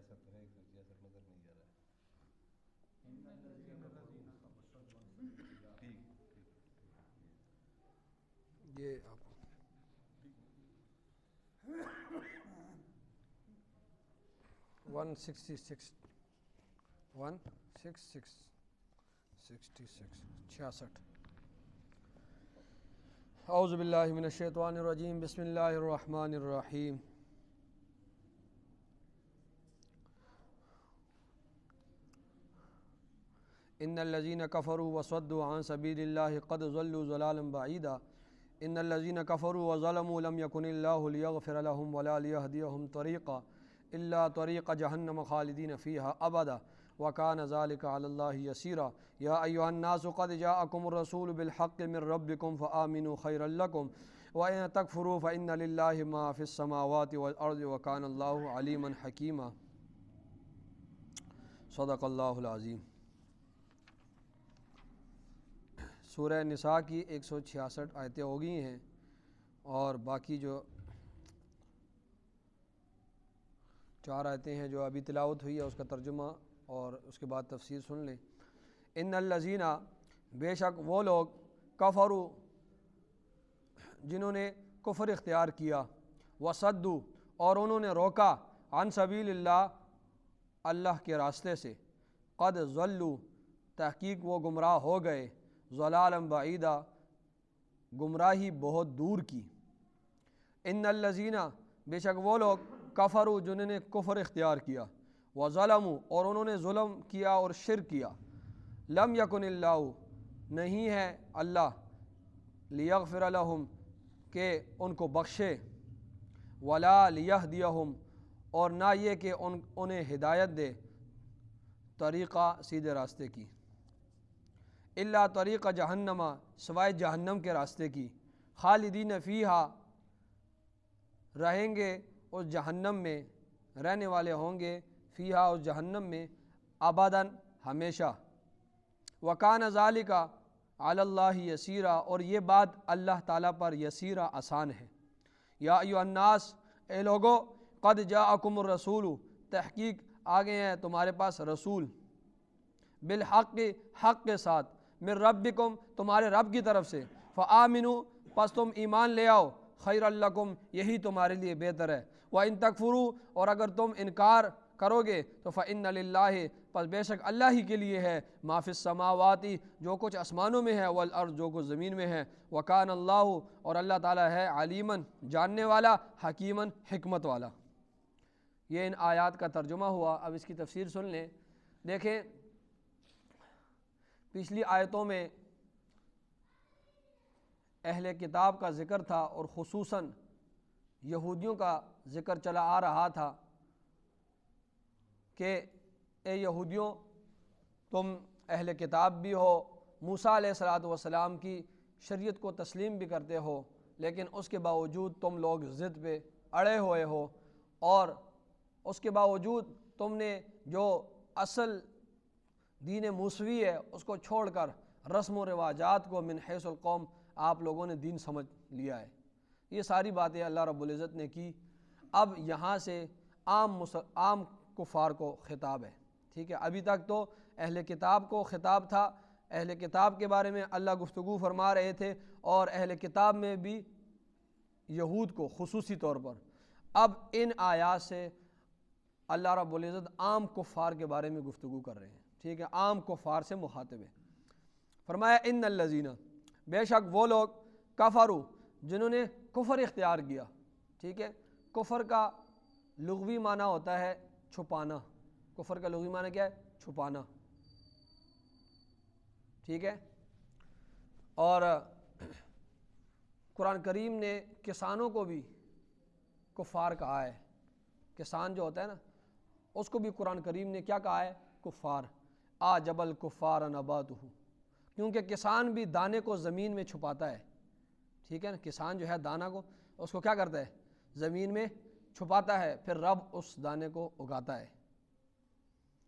166 ہے, 166 نظر نہیں آ رہا ہے. ٹھیک یہ آپ 166 66 اعوذ باللہ من الشیطان الرجیم بسم اللہ الرحمن الرحیم. ان الذین کفروا وصدوا عن سبیل اللہ قد ضلوا ضلالا بعیدا. ان الذین کفروا وظلموا لم یکن اللہ لیغفر لهم ولا لیہدیہم طریقا الا طریق جہنم خالدین فیہا ابدا وکان ذلک علی اللہ یسیرا. یا ایہا الناس قد جاءکم الرسول بالحق من ربکم فآمنوا خیرا لکم وَإِن تَكْفُرُوا فَإِنَّ لِلَّهِ مَا فِي السَّمَاوَاتِ وَالْأَرْضِ وَكَانَ اللَّهُ عَلِيمًا حَكِيمًا. صدق اللہ العظیم. سورہ نساء کی 166 آیتیں ہو گئی ہیں اور باقی جو 4 آیتیں ہیں جو ابھی تلاوت ہوئی ہے اس کا ترجمہ اور اس کے بعد تفسیر سن لیں. ان الذین بے شک وہ لوگ کفروا جنہوں نے کفر اختیار کیا، وصدوا اور انہوں نے روکا، عن سبیل اللہ اللہ کے راستے سے، قد ضلوا تحقیق وہ گمراہ ہو گئے، ضلالا بعیدا گمراہی بہت دور کی. ان الذین بے شک وہ لوگ کفروا جنہوں نے کفر اختیار کیا، وظلموا اور انہوں نے ظلم کیا اور شرک کیا، لم یکن اللہ نہیں ہے اللہ لیغفر لہم کہ ان کو بخشے، ولا لیہدیہم اور نہ یہ کہ انہیں ہدایت دے طریقہ سیدھے راستے کی، الا طریق جہنم سوائے جہنم کے راستے کی، خالدین فیہا رہیں گے اس جہنم میں، رہنے والے ہوں گے، فیہا اس جہنم میں، ابداً ہمیشہ. وکان ذالک علی اللہ یسیرا اور یہ بات اللہ تعالیٰ پر یسیرا آسان ہے. یا ایھا الناس اے لوگو، قد جاءکم الرسول تحقیق آ گئے ہیں تمہارے پاس رسول، بالحق حق کے ساتھ، من ربکم تمہارے رب کی طرف سے، فآمنوا پس تم ایمان لے آؤ، خیر لکم یہی تمہارے لیے بہتر ہے، وَإِن تکفروا اور اگر تم انکار کرو گے تو فإن للہ پس بے شک اللہ ہی کے لیے ہے، ما فی السماوات جو کچھ آسمانوں میں ہے، والارض جو کچھ زمین میں ہے، وکان اللہ اور اللہ تعالیٰ ہے، علیماً جاننے والا، حکیماً حکمت والا. یہ ان آیات کا ترجمہ ہوا. اب اس کی تفسیر سن لیں. دیکھیں پچھلی آیتوں میں اہل کتاب کا ذکر تھا اور خصوصاً یہودیوں کا ذکر چلا آ رہا تھا کہ اے یہودیوں تم اہل کتاب بھی ہو، موسیٰ علیہ الصلوۃ والسلام کی شریعت کو تسلیم بھی کرتے ہو، لیکن اس کے باوجود تم لوگ ضد پہ اڑے ہوئے ہو، اور اس کے باوجود تم نے جو اصل دین موسوی ہے اس کو چھوڑ کر رسم و رواجات کو من حیث القوم آپ لوگوں نے دین سمجھ لیا ہے. یہ ساری باتیں اللہ رب العزت نے کی. اب یہاں سے عام کفار کو خطاب ہے. ٹھیک ہے، ابھی تک تو اہل کتاب کو خطاب تھا، اہل کتاب کے بارے میں اللہ گفتگو فرما رہے تھے، اور اہل کتاب میں بھی یہود کو خصوصی طور پر. اب ان آیات سے اللہ رب العزت عام کفار کے بارے میں گفتگو کر رہے ہیں. ٹھیک ہے، عام کفار سے مخاطب ہے. فرمایا ان الذین بے شک وہ لوگ کفروا جنہوں نے کفر اختیار کیا. ٹھیک ہے، کفر کا لغوی معنی ہوتا ہے چھپانا. کفر کا لغوی معنی کیا ہے؟ چھپانا. ٹھیک ہے، اور قرآن کریم نے کسانوں کو بھی کفار کہا ہے. کسان جو ہوتا ہے نا اس کو بھی قرآن کریم نے کیا کہا ہے؟ کفار. اعجب الکفار نباتہ، کیونکہ کسان بھی دانے کو زمین میں چھپاتا ہے. ٹھیک ہے نا، کسان جو ہے دانہ کو اس کو کیا کرتا ہے؟ زمین میں چھپاتا ہے، پھر رب اس دانے کو اگاتا ہے.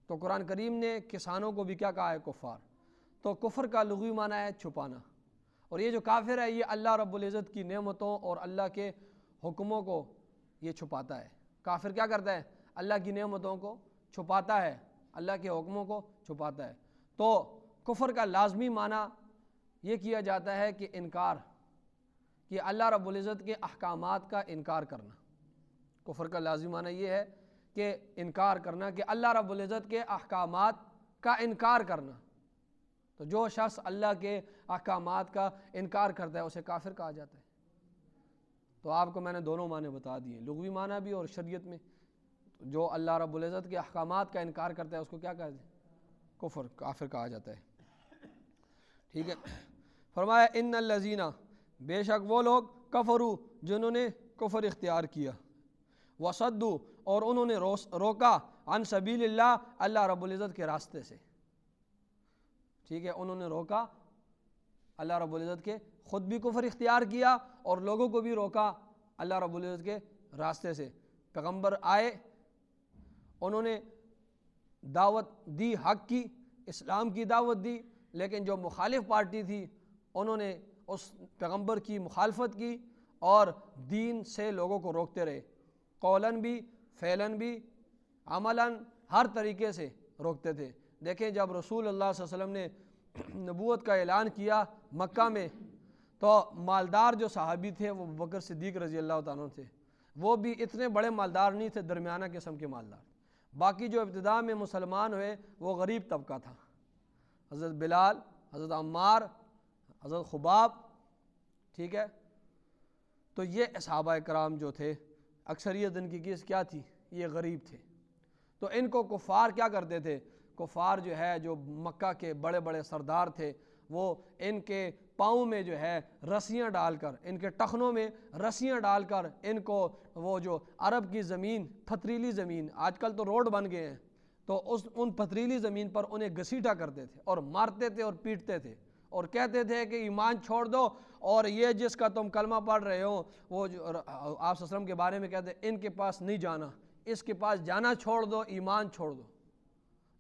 تو قرآن کریم نے کسانوں کو بھی کیا کہا ہے؟ کفار. تو کفر کا لغوی معنی ہے چھپانا. اور یہ جو کافر ہے یہ اللہ رب العزت کی نعمتوں اور اللہ کے حکموں کو یہ چھپاتا ہے. کافر کیا کرتا ہے؟ اللہ کی نعمتوں کو چھپاتا ہے، اللہ کے حکموں کو چھپاتا ہے۔ تو کفر کا لازمی معنی یہ کیا جاتا ہے کہ انکار، کہ اللہ رب العزت کے احکامات کا انکار کرنا۔ کفر کا لازمی معنی یہ ہے کہ انکار کرنا، کہ اللہ رب العزت کے احکامات کا انکار کرنا۔ تو جو شخص اللہ کے احکامات کا انکار کرتا ہے اسے کافر کہا جاتا ہے۔ تو آپ کو میں نے دونوں معنی بتا دیے، لغوی معنی بھی اور شریعت میں۔ جو اللہ رب العزت کے احکامات کا انکار کرتا ہے اس کو کیا کہتے ہیں؟ کفر، کافر کہا جاتا ہے۔ ٹھیک ہے، فرمایا ان الذین، بے شک وہ لوگ، کفروا، جنہوں نے کفر اختیار کیا، وصدوا، اور انہوں نے روکا، عن سبیل اللہ، اللہ رب العزت کے راستے سے۔ ٹھیک ہے، انہوں نے روکا اللہ رب العزت کے، خود بھی کفر اختیار کیا اور لوگوں کو بھی روکا اللہ رب العزت کے راستے سے۔ پیغمبر آئے، انہوں نے دعوت دی، حق کی، اسلام کی دعوت دی، لیکن جو مخالف پارٹی تھی انہوں نے اس پیغمبر کی مخالفت کی اور دین سے لوگوں کو روکتے رہے، قولاً بھی، فعلاً بھی، عملاً، ہر طریقے سے روکتے تھے۔ دیکھیں جب رسول اللہ صلی اللہ علیہ وسلم نے نبوت کا اعلان کیا مکہ میں، تو مالدار جو صحابی تھے وہ ابوبکر صدیق رضی اللہ تعالیٰ عنہ تھے، وہ بھی اتنے بڑے مالدار نہیں تھے، درمیانہ قسم کے مالدار۔ باقی جو ابتداء میں مسلمان ہوئے وہ غریب طبقہ تھا، حضرت بلال، حضرت عمار، حضرت خباب۔ ٹھیک ہے، تو یہ صحابہ کرام جو تھے اکثریت ان کی کیا تھی؟ یہ غریب تھے۔ تو ان کو کفار کیا کرتے تھے؟ کفار جو ہے، جو مکہ کے بڑے بڑے سردار تھے، وہ ان کے پاؤں میں جو ہے رسیاں ڈال کر، ان کے ٹخنوں میں رسیاں ڈال کر ان کو وہ جو عرب کی زمین، پتھریلی زمین، آج کل تو روڈ بن گئے ہیں، تو ان پتھریلی زمین پر انہیں گھسیٹا کرتے تھے اور مارتے تھے اور پیٹتے تھے اور کہتے تھے کہ ایمان چھوڑ دو، اور یہ جس کا تم کلمہ پڑھ رہے ہو، وہ جو آپ صلی اللہ علیہ وسلم کے بارے میں کہتے ہیں ان کے پاس نہیں جانا، اس کے پاس جانا چھوڑ دو، ایمان چھوڑ دو۔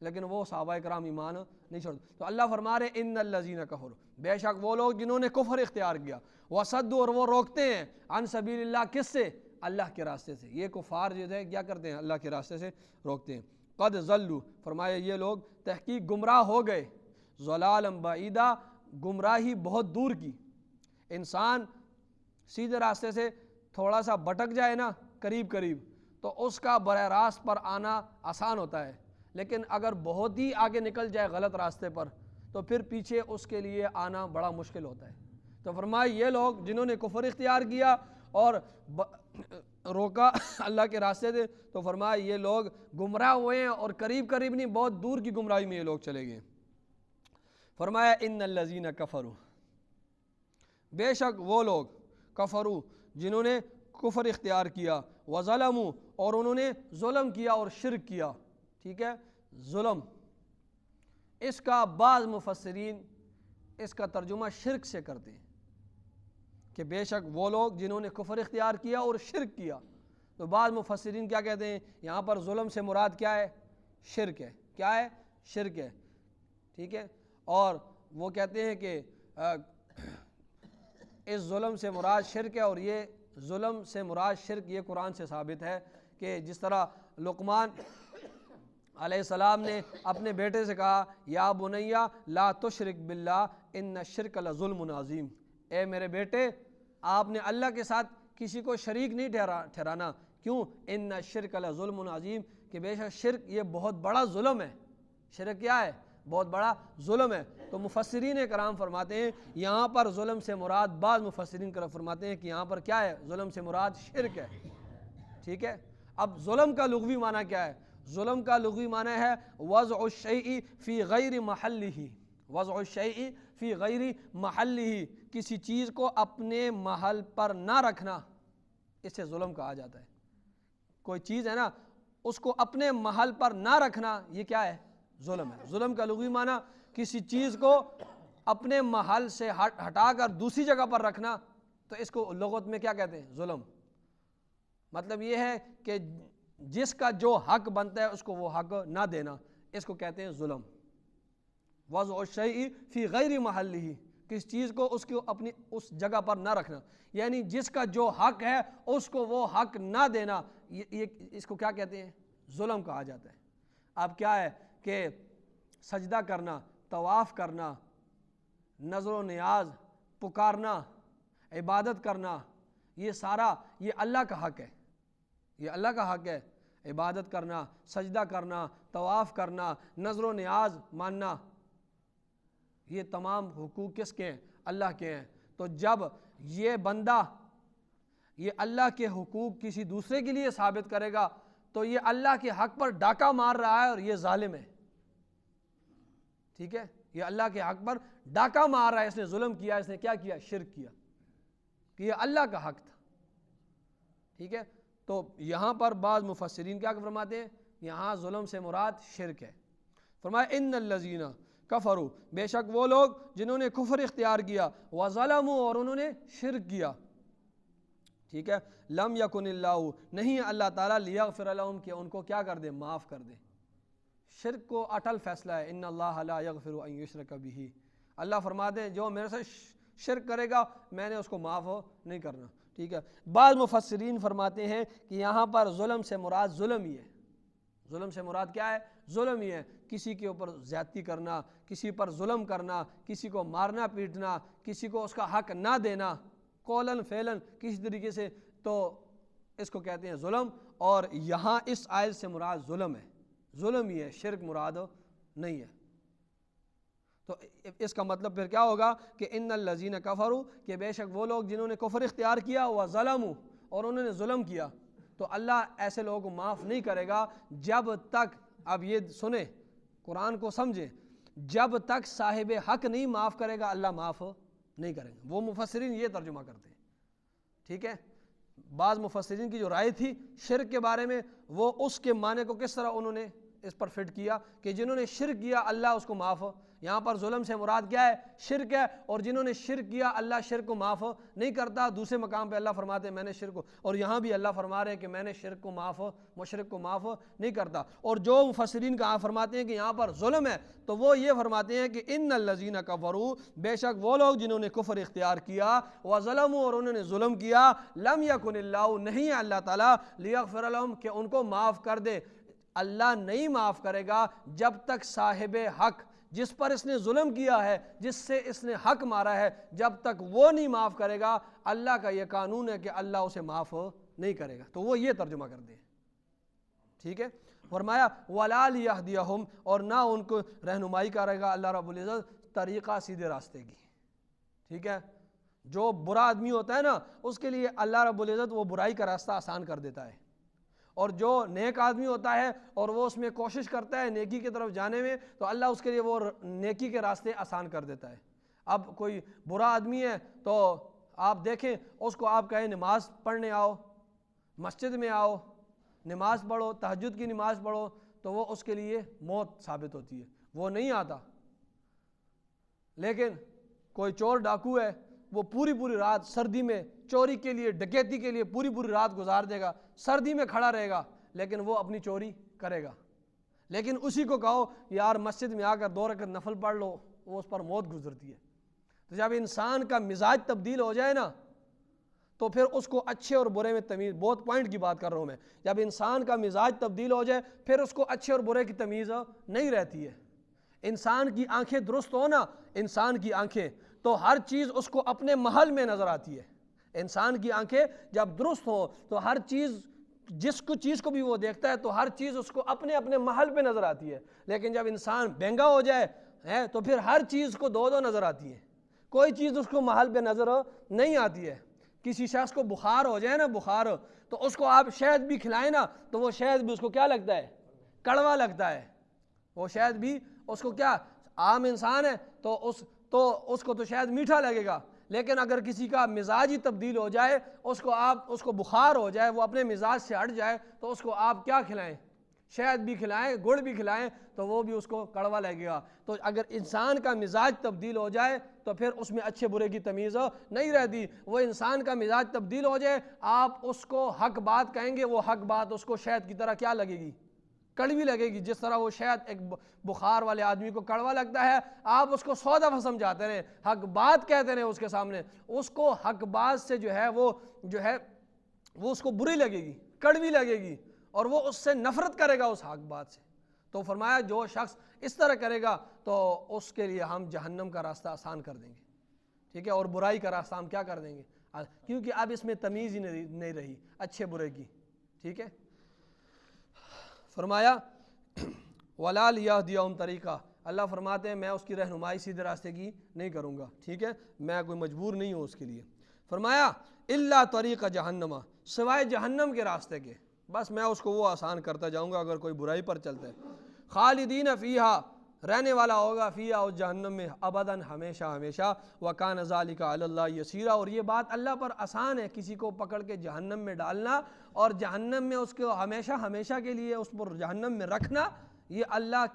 لیکن وہ صحابہ کرام ایمان نہیں چھوڑ دو۔ تو اللہ فرما رہے ان الذین کفروا، بے شک وہ لوگ جنہوں نے کفر اختیار کیا، وصدوا، اور وہ روکتے ہیں، عن سبیل اللہ، کس سے؟ اللہ کے راستے سے۔ یہ کفار جو ہے کیا کرتے ہیں؟ اللہ کے راستے سے روکتے ہیں۔ قد ضلوا، فرمایا یہ لوگ تحقیق گمراہ ہو گئے، ضلالا بعیدا، گمراہی بہت دور کی۔ انسان سیدھے راستے سے تھوڑا سا بھٹک جائے نا، قریب قریب، تو اس کا براہ راست پر آنا آسان ہوتا ہے، لیکن اگر بہت ہی آگے نکل جائے غلط راستے پر تو پھر پیچھے اس کے لیے آنا بڑا مشکل ہوتا ہے۔ تو فرمایا یہ لوگ جنہوں نے کفر اختیار کیا اور روکا اللہ کے راستے سے، تو فرمایا یہ لوگ گمراہ ہوئے ہیں، اور قریب قریب نہیں، بہت دور کی گمراہی میں یہ لوگ چلے گئے۔ فرمایا ان الذین کفروا، بے شک وہ لوگ، کفروا، جنہوں نے کفر اختیار کیا، وظلموا، اور انہوں نے ظلم کیا اور شرک کیا۔ ٹھیک ہے، ظلم، اس کا بعض مفسرین اس کا ترجمہ شرک سے کرتے ہیں کہ بے شک وہ لوگ جنہوں نے کفر اختیار کیا اور شرک کیا۔ تو بعض مفسرین کیا کہتے ہیں؟ یہاں پر ظلم سے مراد کیا ہے؟ شرک ہے۔ کیا ہے؟ شرک ہے۔ ٹھیک ہے، اور وہ کہتے ہیں کہ اس ظلم سے مراد شرک ہے، اور یہ ظلم سے مراد شرک یہ قرآن سے ثابت ہے کہ جس طرح لقمان علیہ السلام نے اپنے بیٹے سے کہا، یا بنیا لا تشرک باللہ ان الشرک لظلم عظیم، اے میرے بیٹے آپ نے اللہ کے ساتھ کسی کو شریک نہیں ٹھہرانا۔ کیوں؟ ان الشرک لظلم عظیم، کہ بے شک شرک یہ بہت بڑا ظلم ہے۔ شرک کیا ہے؟ بہت بڑا ظلم ہے۔ تو مفسرین کرام فرماتے ہیں یہاں پر ظلم سے مراد، بعض مفسرین کرام فرماتے ہیں کہ یہاں پر کیا ہے؟ ظلم سے مراد شرک ہے۔ ٹھیک ہے، اب ظلم کا لغوی معنی کیا ہے؟ ظلم کا لغوی معنی ہے وضع الشیء فی غیر محلہ، وضع الشیء فی غیر محلہ، کسی چیز کو اپنے محل پر نہ رکھنا، اسے ظلم کہا جاتا ہے۔ کوئی چیز ہے نا، اس کو اپنے محل پر نہ رکھنا، یہ کیا ہے؟ ظلم ہے۔ ظلم کا لغوی معنی کسی چیز کو اپنے محل سے ہٹا کر دوسری جگہ پر رکھنا، تو اس کو لغت میں کیا کہتے ہیں؟ ظلم۔ مطلب یہ ہے کہ جس کا جو حق بنتا ہے اس کو وہ حق نہ دینا، اس کو کہتے ہیں ظلم۔ وضع الشیء فی غیر محلہ، کس چیز کو اس کو اپنی اس جگہ پر نہ رکھنا، یعنی جس کا جو حق ہے اس کو وہ حق نہ دینا، یہ اس کو کیا کہتے ہیں؟ ظلم کہا جاتا ہے۔ اب کیا ہے کہ سجدہ کرنا، طواف کرنا، نظر و نیاز، پکارنا، عبادت کرنا، یہ سارا یہ اللہ کا حق ہے، یہ اللہ کا حق ہے۔ عبادت کرنا، سجدہ کرنا، طواف کرنا، نظر و نیاز ماننا، یہ تمام حقوق کس کے ہیں؟ اللہ کے ہیں۔ تو جب یہ بندہ یہ اللہ کے حقوق کسی دوسرے کے لیے ثابت کرے گا تو یہ اللہ کے حق پر ڈاکہ مار رہا ہے اور یہ ظالم ہے، ٹھیک ہے؟ یہ اللہ کے حق پر ڈاکہ مار رہا ہے، اس نے ظلم کیا، اس نے کیا کیا؟ شرک کیا، کہ یہ اللہ کا حق تھا، ٹھیک ہے؟ تو یہاں پر بعض مفسرین کیا فرماتے ہیں؟ یہاں ظلم سے مراد شرک ہے۔ فرمایا ان الذین کفروا، بے شک وہ لوگ جنہوں نے کفر اختیار کیا، وظلموا، اور انہوں نے شرک کیا، ٹھیک ہے؟ لم یکن اللہ، نہیں اللہ تعالیٰ، لیغفر لہم، کہ ان کو کیا کر دے؟ معاف کر دے۔ شرک کو اٹل فیصلہ ہے، ان اللہ لا یغفر ان یشرک بہ، اللہ فرماتے ہیں جو میرے سے شرک کرے گا میں نے اس کو معاف نہیں کرنا، ٹھیک ہے؟ بعض مفسرین فرماتے ہیں کہ یہاں پر ظلم سے مراد ظلم ہی ہے۔ ظلم سے مراد کیا ہے؟ ظلم ہی ہے، کسی کے اوپر زیادتی کرنا، کسی پر ظلم کرنا، کسی کو مارنا پیٹنا، کسی کو اس کا حق نہ دینا، قولاً فعلاً کسی طریقے سے، تو اس کو کہتے ہیں ظلم۔ اور یہاں اس آیت سے مراد ظلم ہے، ظلم ہی ہے، شرک مراد نہیں ہے۔ تو اس کا مطلب پھر کیا ہوگا کہ ان الذین کفروا، کہ بے شک وہ لوگ جنہوں نے کفر اختیار کیا، وظلموا، اور انہوں نے ظلم کیا، تو اللہ ایسے لوگوں کو معاف نہیں کرے گا جب تک، اب یہ سنیں، قرآن کو سمجھیں، جب تک صاحب حق نہیں معاف کرے گا اللہ معاف نہیں کرے گا۔ وہ مفسرین یہ ترجمہ کرتے ہیں، ٹھیک ہے؟ بعض مفسرین کی جو رائے تھی شرک کے بارے میں، وہ اس کے معنی کو کس طرح انہوں نے اس پر فٹ کیا کہ جنہوں نے شرک کیا اللہ اس کو معاف، یہاں پر ظلم سے مراد کیا ہے؟ شرک ہے، اور جنہوں نے شرک کیا اللہ شرک کو معاف نہیں کرتا۔ دوسرے مقام پہ اللہ فرماتے ہیں میں نے شرک کو، اور یہاں بھی اللہ فرما رہے ہیں کہ میں نے شرک کو معاف، مشرک کو معاف نہیں کرتا۔ اور جو مفسرین کہاں فرماتے ہیں کہ یہاں پر ظلم ہے، تو وہ یہ فرماتے ہیں کہ ان الذین کفروا، بے شک وہ لوگ جنہوں نے کفر اختیار کیا، وظلموا، اور انہوں نے ظلم کیا، لم یکن اللہ، نہیں ہے اللہ تعالیٰ، لیغفر لہم، کہ ان کو معاف کر دے۔ اللہ نہیں معاف کرے گا جب تک صاحب حق، جس پر اس نے ظلم کیا ہے، جس سے اس نے حق مارا ہے، جب تک وہ نہیں معاف کرے گا، اللہ کا یہ قانون ہے کہ اللہ اسے معاف نہیں کرے گا۔ تو وہ یہ ترجمہ کر دیں، ٹھیک ہے؟ فرمایا وَلَا لِيَهْدِيَهُمْ، اور نہ ان کو رہنمائی کرے گا اللہ رب العزت طریقہ سیدھے راستے کی، ٹھیک ہے؟ جو برا آدمی ہوتا ہے نا، اس کے لیے اللہ رب العزت وہ برائی کا راستہ آسان کر دیتا ہے، اور جو نیک آدمی ہوتا ہے اور وہ اس میں کوشش کرتا ہے نیکی کی طرف جانے میں، تو اللہ اس کے لیے وہ نیکی کے راستے آسان کر دیتا ہے۔ اب کوئی برا آدمی ہے تو آپ دیکھیں اس کو آپ کہیں نماز پڑھنے آؤ، مسجد میں آؤ، نماز پڑھو، تہجد کی نماز پڑھو، تو وہ اس کے لیے موت ثابت ہوتی ہے، وہ نہیں آتا۔ لیکن کوئی چور ڈاکو ہے، وہ پوری رات سردی میں چوری کے لیے، ڈکیتی کے لیے پوری رات گزار دے گا، سردی میں کھڑا رہے گا، لیکن وہ اپنی چوری کرے گا۔ لیکن اسی کو کہو یار مسجد میں آ کر 2 رکعت نفل پڑھ لو، وہ اس پر موت گزرتی ہے۔ تو جب انسان کا مزاج تبدیل ہو جائے نا، تو پھر اس کو اچھے اور برے میں تمیز، بہت پوائنٹ کی بات کر رہا ہوں میں، جب انسان کا مزاج تبدیل ہو جائے پھر اس کو اچھے اور برے کی تمیز نہیں رہتی ہے۔ انسان کی آنکھیں درست ہو نا، انسان کی آنکھیں، تو ہر چیز اس کو اپنے محل میں نظر آتی ہے۔ انسان کی آنکھیں جب درست ہوں تو ہر چیز، جس کو چیز کو بھی وہ دیکھتا ہے تو ہر چیز اس کو اپنے محل پہ نظر آتی ہے۔ لیکن جب انسان بہنگا ہو جائے تو پھر ہر چیز کو 2 نظر آتی ہے، کوئی چیز اس کو محل پہ نظر نہیں آتی ہے۔ کسی شخص کو بخار ہو جائے نا، بخار، تو اس کو آپ شہد بھی کھلائیں نا، تو وہ شہد بھی اس کو کیا لگتا ہے؟ کڑوا لگتا ہے۔ وہ شہد بھی اس کو کیا، عام انسان ہے تو اس کو تو شاید میٹھا لگے گا، لیکن اگر کسی کا مزاج ہی تبدیل ہو جائے، اس کو بخار ہو جائے، وہ اپنے مزاج سے ہٹ جائے، تو اس کو آپ کیا کھلائیں؟ شہد بھی کھلائیں، گڑ بھی کھلائیں، تو وہ بھی اس کو کڑوا لگے گا۔ تو اگر انسان کا مزاج تبدیل ہو جائے تو پھر اس میں اچھے برے کی تمیز نہیں رہتی۔ وہ انسان کا مزاج تبدیل ہو جائے، آپ اس کو حق بات کہیں گے، وہ حق بات اس کو شہد کی طرح کیا لگے گی؟ کڑوی لگے گی۔ جس طرح وہ شاید ایک بخار والے آدمی کو کڑوا لگتا ہے، آپ اس کو 100 دفعہ سمجھاتے رہے، حق بات کہتے رہے اس کے سامنے، اس کو حق بات سے جو ہے وہ اس کو بری لگے گی، کڑوی لگے گی، اور وہ اس سے نفرت کرے گا اس حق بات سے. تو فرمایا جو شخص اس طرح کرے گا تو اس کے لیے ہم جہنم کا راستہ آسان کر دیں گے. ٹھیک ہے, اور برائی کا راستہ ہم کیا کر دیں گے, کیونکہ اب اس میں تمیز ہی نہیں رہی اچھے برے کی. ٹھیک ہے, فرمایا وَلَا لِيَهْدِيَهُمْ طریقہ, اللہ فرماتے ہیں میں اس کی رہنمائی سیدھے راستے کی نہیں کروں گا. ٹھیک ہے, میں کوئی مجبور نہیں ہوں اس کے لیے. فرمایا اِلَّا طریقہ جہنم, سوائے جہنم کے راستے کے, بس میں اس کو وہ آسان کرتا جاؤں گا اگر کوئی برائی پر چلتا ہے. خالدین فیہا, رہنے والا ہوگا فیہا اس جہنم میں ابداً ہمیشہ ہمیشہ. وَكَانَ ذَلِكَ عَلَى اللَّهِ يَسِيرًا, اور یہ بات اللہ پر آسان ہے کسی کو پکڑ کے جہنم میں ڈالنا اور جہنم میں اس کو ہمیشہ ہمیشہ کے لیے اس پر جہنم میں رکھنا. یہ اللہ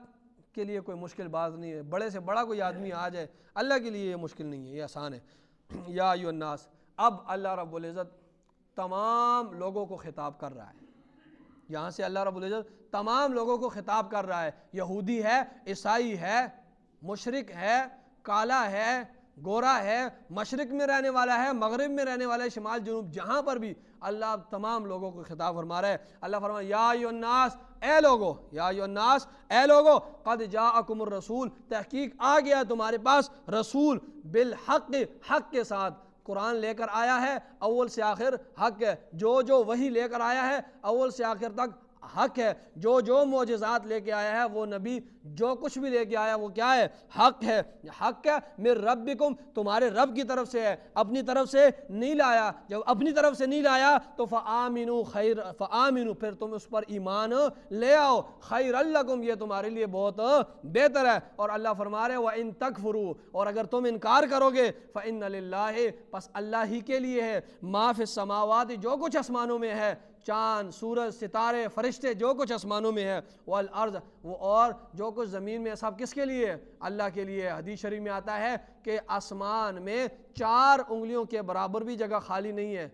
کے لیے کوئی مشکل بات نہیں ہے. بڑے سے بڑا کوئی آدمی آ جائے, اللہ کے لیے یہ مشکل نہیں ہے, یہ آسان ہے. یا ایھا الناس, اب اللہ رب العزت تمام لوگوں کو خطاب کر رہا ہے. یہاں سے اللہ رب العزت تمام لوگوں کو خطاب کر رہا ہے. یہودی ہے, عیسائی ہے, مشرک ہے, کالا ہے, گورا ہے, مشرق میں رہنے والا ہے, مغرب میں رہنے والا ہے, شمال جنوب, جہاں پر بھی اللہ تمام لوگوں کو خطاب فرما رہا ہے. اللہ فرما یا ایھا الناس, اے لوگو, یا ایھا الناس, اے لوگو, قد جاءکم الرسول, تحقیق آ گیا تمہارے پاس رسول, بالحق, حق کے ساتھ. قرآن لے کر آیا ہے, اول سے آخر حق ہے. جو وحی لے کر آیا ہے اول سے آخر تک حق ہے. جو معجزات لے کے آیا ہے وہ نبی جو کچھ بھی لے کے آیا وہ کیا ہے, حق ہے. حق ہے من ربکم, تمہارے رب کی طرف سے ہے, اپنی طرف سے نہیں لایا. جب اپنی طرف سے نہیں لایا تو فآمنوا خیر, فآمنوا, پھر تم اس پر ایمان لے آؤ, خیر لکم, یہ تمہارے لیے بہت بہتر ہے. اور اللہ فرما رہے وَإِن تکفروا, اور اگر تم انکار کرو گے فإن للہ, پس اللہ ہی کے لیے ہے, ما فی السماوات, جو کچھ آسمانوں میں ہے, چاند, سورج, ستارے, فرشتے, جو کچھ آسمانوں میں ہے, والارض, وہ اور جو کچھ زمین میں, سب کس کے لیے, اللہ کے لیے. حدیث شریف میں آتا ہے کہ آسمان میں 4 انگلیوں کے برابر بھی جگہ خالی نہیں ہے,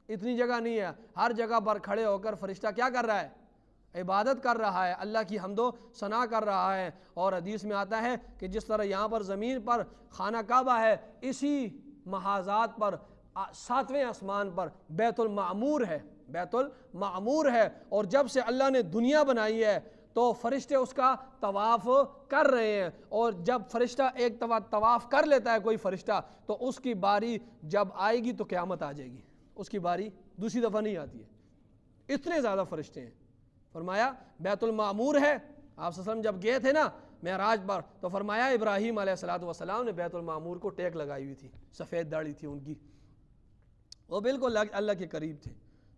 اتنی جگہ نہیں ہے. ہر جگہ پر کھڑے ہو کر فرشتہ کیا کر رہا ہے, عبادت کر رہا ہے, اللہ کی حمد و ثنا کر رہا ہے. اور حدیث میں آتا ہے کہ جس طرح یہاں پر زمین پر خانہ کعبہ ہے, اسی محاذات پر 7ویں آسمان پر بیت المعمور ہے, بیت المعمور ہے. اور جب سے اللہ نے دنیا بنائی ہے تو فرشتے اس کا طواف کر رہے ہیں. اور جب فرشتہ ایک طواف کر لیتا ہے کوئی فرشتہ, تو اس کی باری جب آئے گی تو قیامت آ جائے گی, اس کی باری دوسری دفعہ نہیں آتی ہے. اتنے زیادہ فرشتے ہیں. فرمایا بیت المعمور ہے. آپ صلی اللہ علیہ وسلم جب گئے تھے نا معراج پر, تو فرمایا ابراہیم علیہ السلام نے بیت المعمور کو ٹیک لگائی ہوئی تھی, سفید داڑھی تھی ان کی, وہ بالکل اللہ کے قریب تھے,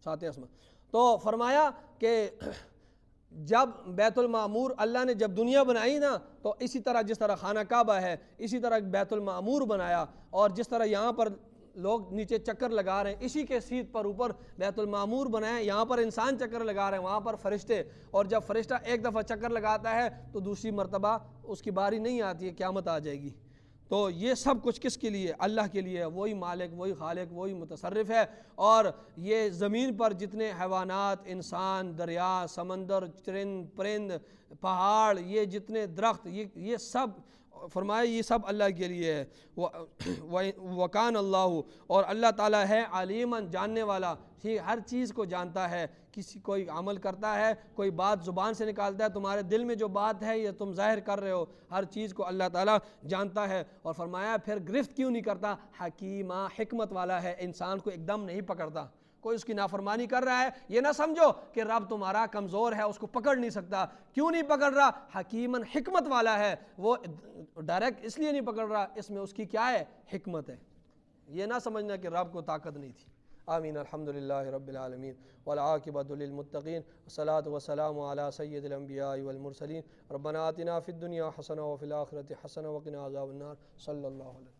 7 آسمان. تو فرمایا کہ جب بیت المعمور اللہ نے جب دنیا بنائی نا, تو اسی طرح جس طرح خانہ کعبہ ہے اسی طرح بیت المعمور بنایا. اور جس طرح یہاں پر لوگ نیچے چکر لگا رہے ہیں, اسی کے سیدھ پر اوپر بیت المعمور بنایا. یہاں پر انسان چکر لگا رہے ہیں, وہاں پر فرشتے. اور جب فرشتہ ایک دفعہ چکر لگاتا ہے تو دوسری مرتبہ اس کی باری نہیں آتی ہے, قیامت آ جائے گی. تو یہ سب کچھ کس کے لیے, اللہ کے لیے. وہی مالک, وہی خالق, وہی متصرف ہے. اور یہ زمین پر جتنے حیوانات, انسان, دریا, سمندر, چرند, پرند, پہاڑ, یہ جتنے درخت, یہ سب فرمایا یہ سب اللہ کے لیے ہے. وَكَانَ اللَّهُ, اور اللہ تعالیٰ ہے علیماً, جاننے والا, ہر چیز کو جانتا ہے. کسی کوئی عمل کرتا ہے, کوئی بات زبان سے نکالتا ہے, تمہارے دل میں جو بات ہے یہ تم ظاہر کر رہے ہو, ہر چیز کو اللہ تعالیٰ جانتا ہے. اور فرمایا پھر گرفت کیوں نہیں کرتا, حکیمہ, حکمت والا ہے, انسان کو ایک دم نہیں پکڑتا. کوئی اس کی نافرمانی کر رہا ہے, یہ نہ سمجھو کہ رب تمہارا کمزور ہے, اس کو پکڑ نہیں سکتا. کیوں نہیں پکڑ رہا, حکیماً, حکمت والا ہے. وہ ڈائریکٹ اس لیے نہیں پکڑ رہا, اس میں اس کی کیا ہے, حکمت ہے. یہ نہ سمجھنا کہ رب کو طاقت نہیں تھی. آمین. الحمدللہ رب العالمین والعاقبۃ للمتقین والصلاۃ والسلام علی سید الانبیاء والمرسلین. ربنا آتنا فی الدنیا حسنہ وفی الآخرۃ حسنہ وقنا عذاب النار. صلی اللہ علیہ وسلم.